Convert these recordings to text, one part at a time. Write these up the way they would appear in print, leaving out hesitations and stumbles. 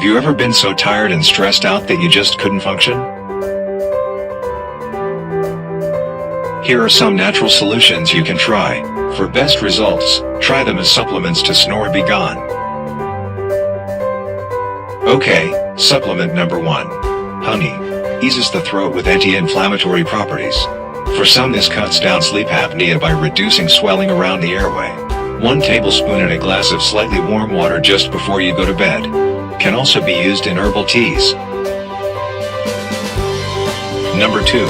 Have you ever been so tired and stressed out that you just couldn't function? Here are some natural solutions you can try. For best results, try them as supplements to snore-b-gone. Okay, supplement number 1. Honey. Eases the throat with anti-inflammatory properties. For some, this cuts down sleep apnea by reducing swelling around the airway. 1 tablespoon in a glass of slightly warm water just before you go to bed. Can also be used in herbal teas. Number 2.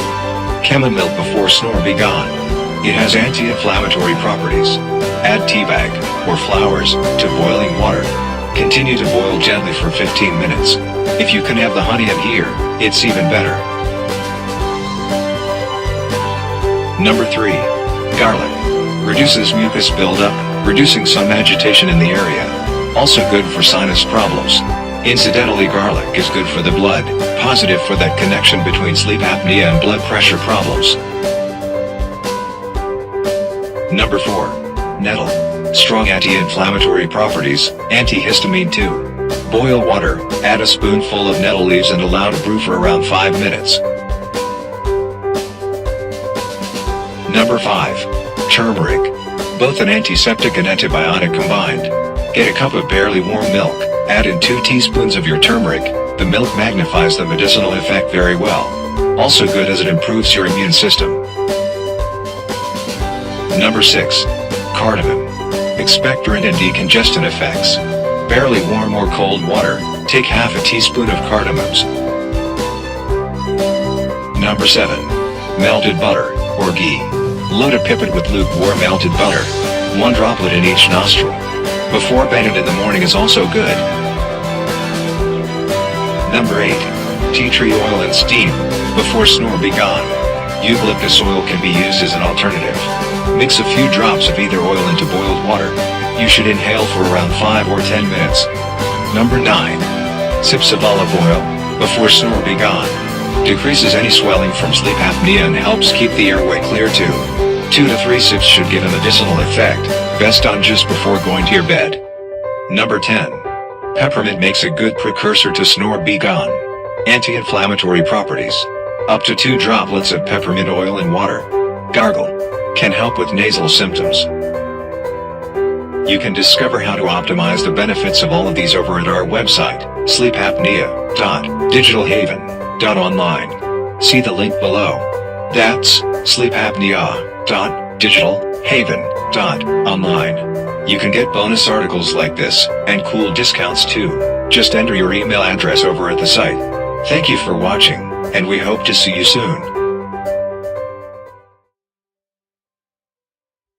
Chamomile before snore-b-gone. It has anti-inflammatory properties. Add tea bag or flowers to boiling water. Continue to boil gently for 15 minutes. If you can have the honey in here, it's even better. Number 3. Garlic. Reduces mucus buildup, reducing some agitation in the area. Also good for sinus problems. Incidentally, garlic is good for the blood, positive for that connection between sleep apnea and blood pressure problems. Number 4. Nettle. Strong anti-inflammatory properties, antihistamine too. Boil water, add a spoonful of nettle leaves and allow to brew for around 5 minutes. Number 5. Turmeric. Both an antiseptic and antibiotic combined. Get a cup of barely warm milk, add in 2 teaspoons of your turmeric. The milk magnifies the medicinal effect very well. Also good as it improves your immune system. Number 6. Cardamom. Expectorant and decongestant effects. Barely warm or cold water, take half a teaspoon of cardamoms. Number 7. Melted butter, or ghee. Load a pipette with lukewarm melted butter. 1 droplet in each nostril. Before bed and in the morning is also good. Number 8. Tea tree oil and steam, before snore-b-gone. Eucalyptus oil can be used as an alternative. Mix a few drops of either oil into boiled water. You should inhale for around 5 or 10 minutes. Number 9. Sips of olive oil, before snore-b-gone. Decreases any swelling from sleep apnea and helps keep the airway clear too. 2 to 3 sips should give a medicinal effect, best done just before going to your bed. Number 10. Peppermint makes a good precursor to snore-b-gone. Anti-inflammatory properties. Up to 2 droplets of peppermint oil in water. Gargle. Can help with nasal symptoms. You can discover how to optimize the benefits of all of these over at our website, sleepapnea.digitalhaven.online. See the link below. That's sleepapnea.digitalhaven.online. You can get bonus articles like this, and cool discounts too. Just enter your email address over at the site. Thank you for watching, and we hope to see you soon.